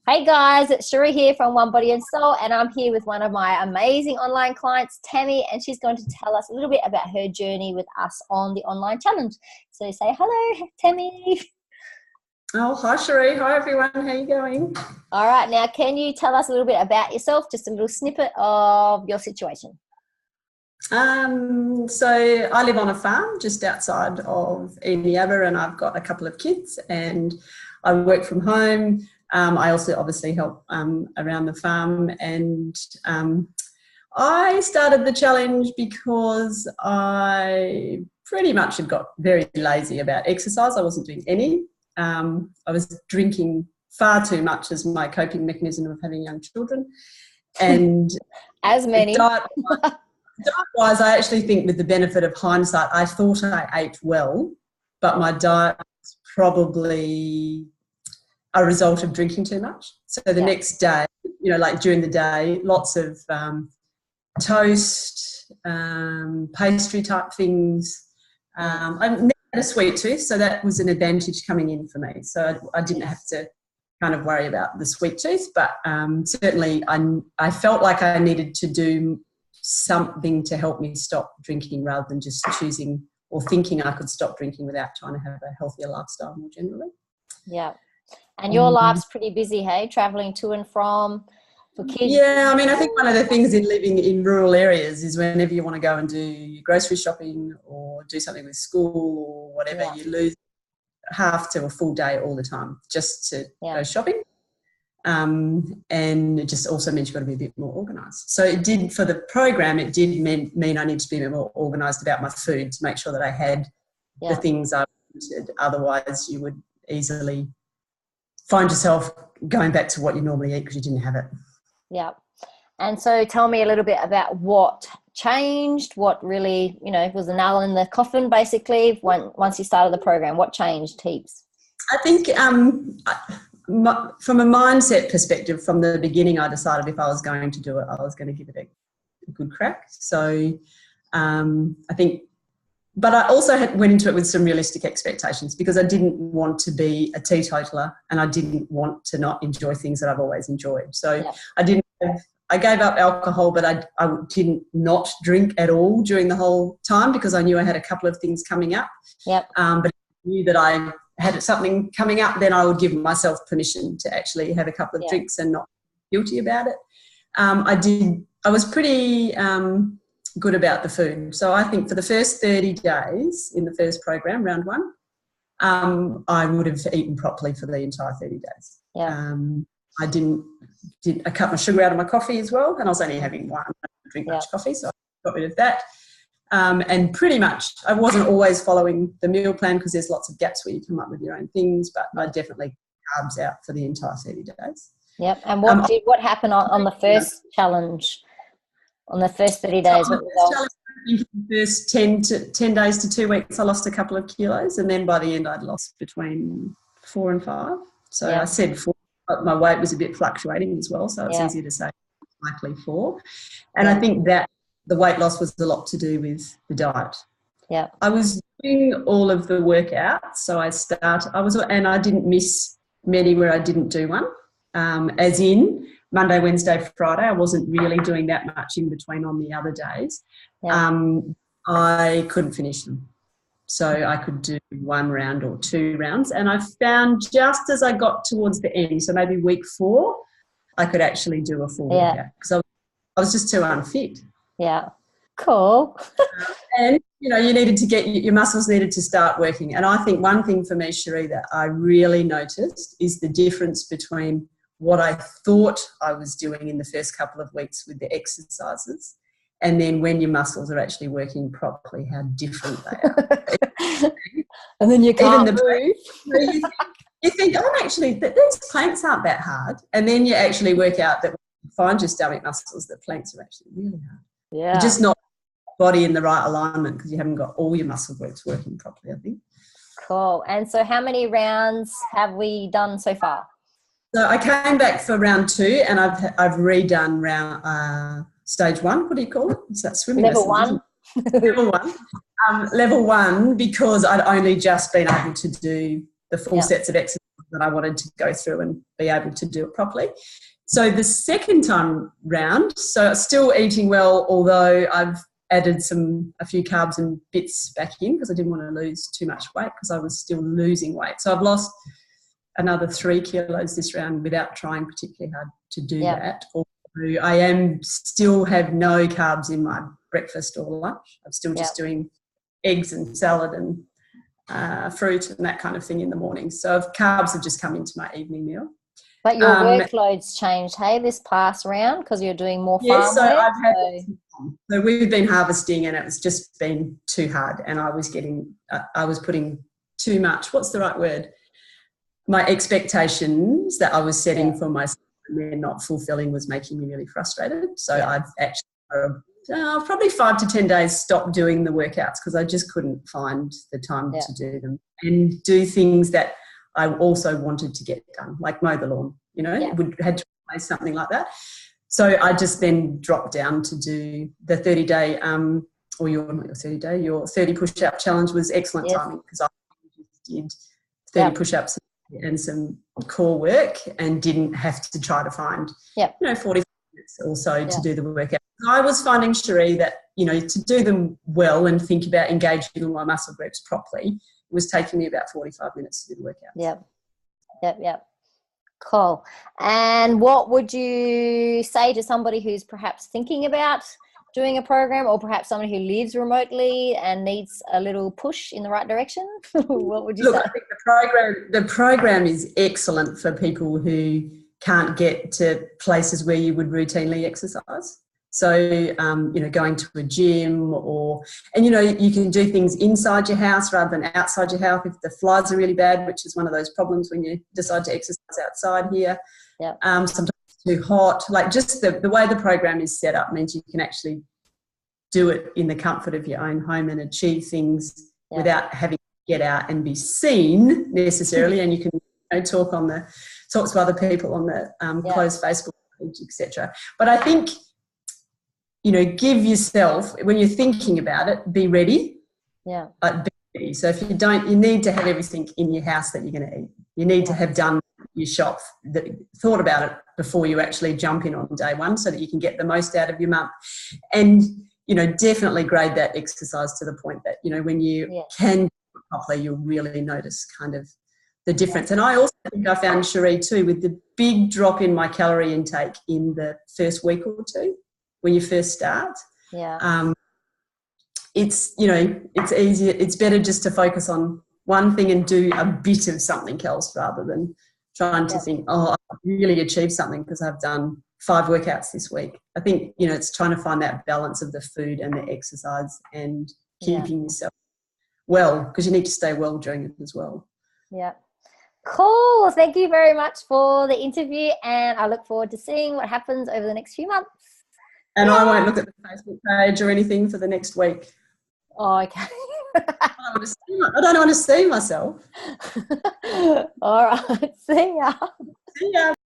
Hey guys, it's Cherie here from One Body and Soul, and I'm here with one of my amazing online clients, Tammy, and she's going to tell us a little bit about her journey with us on the online challenge. So say hello, Tammy. Oh, hi Cherie. Hi everyone. How you going? All right, now can you tell us a little bit about yourself, just a little snippet of your situation? So I live on a farm just outside of Eneabba, and I've got a couple of kids and I work from home. I also obviously help around the farm, and I started the challenge because I pretty much had got very lazy about exercise. I wasn't doing any. I was drinking far too much as my coping mechanism of having young children. And as many. Diet-wise, I actually think with the benefit of hindsight, I thought I ate well, but my diet was probably a result of drinking too much. So the next day, like during the day, lots of toast, pastry type things. I never had a sweet tooth, so that was an advantage coming in for me. So I didn't have to kind of worry about the sweet tooth, but certainly I felt like I needed to do something to help me stop drinking rather than just choosing or thinking I could stop drinking without trying to have a healthier lifestyle more generally. Yeah. And your life's pretty busy, hey? Travelling to and from for kids. Yeah, I mean, I think one of the things in living in rural areas is whenever you want to go and do your grocery shopping or do something with school or whatever, you lose half to a full day all the time just to go shopping. And it just also means you've got to be a bit more organised. So it did, for the program, it did mean I need to be a bit more organised about my food to make sure that I had the things I wanted. Otherwise, you would easily find yourself going back to what you normally eat because you didn't have it. Yeah. And so tell me a little bit about what changed, what really, was the nail in the coffin, basically, once you started the program. What changed heaps? I think from a mindset perspective, from the beginning, I decided if I was going to do it, I was going to give it a good crack. So I think, but I also went into it with some realistic expectations because I didn't want to be a teetotaler and I didn't want to not enjoy things that I've always enjoyed. So I gave up alcohol, but I didn't not drink at all during the whole time because I knew I had a couple of things coming up. Yep. But if I knew that I had something coming up, then I would give myself permission to actually have a couple of drinks and not feel guilty about it. I was pretty good about the food. So I think for the first 30 days in the first program, round one, I would have eaten properly for the entire 30 days. Yeah. I cut my sugar out of my coffee as well, and I was only having one. I don't drink much coffee, so I got rid of that. And pretty much I wasn't always following the meal plan because there's lots of gaps where you come up with your own things, but I definitely carbs out for the entire 30 days. Yep. And what happened on the first challenge? On the first 30 days, what results? In the first 10 days to 2 weeks, I lost a couple of kilos, and then by the end, I'd lost between 4 and 5. So I said 4, but my weight was a bit fluctuating as well, so it's easier to say likely 4. And I think that the weight loss was a lot to do with the diet. Yeah, I was doing all of the workouts, so and I didn't miss many where I didn't do one, as in Monday, Wednesday, Friday. I wasn't really doing that much in between on the other days. I couldn't finish them. So I could do 1 round or 2 rounds. And I found just as I got towards the end, so maybe week 4, I could actually do a full workout because I was just too unfit. Yeah. Cool. And, you needed to get your muscles needed to start working. And I think one thing for me, Cherie, that I really noticed is the difference between what I thought I was doing in the first couple of weeks with the exercises and then when your muscles are actually working properly, how different they are. And then you can't move. You think, actually, these planks aren't that hard. And then you actually work out that when you find your stomach muscles, that planks are actually really hard. Yeah. You're just not body in the right alignment because you haven't got all your muscle groups working properly, I think. Cool. And so how many rounds have we done so far? So I came back for round 2 and I've redone round stage 1. What do you call it? Is that swimming? Level 1. Level 1. Level 1 because I'd only just been able to do the full sets of exercises that I wanted to go through and be able to do it properly. So the second time round, so still eating well, although I've added a few carbs and bits back in because I didn't want to lose too much weight because I was still losing weight. So I've lost another 3 kilos this round without trying particularly hard to do that. Although I still have no carbs in my breakfast or lunch. I'm still just doing eggs and salad and fruit and that kind of thing in the morning. So carbs have just come into my evening meal. But your workload's changed, hey, this past round because you're doing more farm work? So we've been harvesting and it's just been too hard, and I was putting too much, what's the right word? My expectations that I was setting for myself and they're not fulfilling was making me really frustrated. So I've actually probably 5 to 10 days stopped doing the workouts because I just couldn't find the time to do them and do things that I also wanted to get done, like mow the lawn, had to replace something like that. So I just then dropped down to do the 30-day, or your 30 push-up challenge was excellent timing because I just did 30 push-ups and some core work and didn't have to try to find, 45 minutes or so to do the workout. I was finding, Cherie, that, to do them well and think about engaging in my muscle groups properly, it was taking me about 45 minutes to do the workout. Yep. Cool. And what would you say to somebody who's perhaps thinking about doing a program, or perhaps somebody who lives remotely and needs a little push in the right direction? What would you say? I think the program is excellent for people who can't get to places where you would routinely exercise. So, going to a gym and you can do things inside your house rather than outside your house if the flies are really bad, which is one of those problems when you decide to exercise outside here. Sometimes it's too hot. Like just the way the program is set up means you can actually do it in the comfort of your own home and achieve things without having to get out and be seen necessarily. And you can talk to other people on the closed Facebook page, etc. But I think, give yourself, when you're thinking about it, be ready. Be ready. So if you don't, you need to have everything in your house that you're going to eat. You need to have done your shop, thought about it before you actually jump in on day one so that you can get the most out of your month. And, definitely grade that exercise to the point that, when you can do it properly, you'll really notice kind of the difference. And I also think I found, Cherie, too, with the big drop in my calorie intake in the first week or two, when you first start, it's easier. It's better just to focus on one thing and do a bit of something else rather than trying to think, I really achieved something because I've done 5 workouts this week. I think, it's trying to find that balance of the food and the exercise and keeping yourself well, because you need to stay well during it as well. Yeah. Cool. Thank you very much for the interview, and I look forward to seeing what happens over the next few months. And I won't look at the Facebook page or anything for the next week. Oh, okay. I don't want to see myself. All right. See ya. See ya.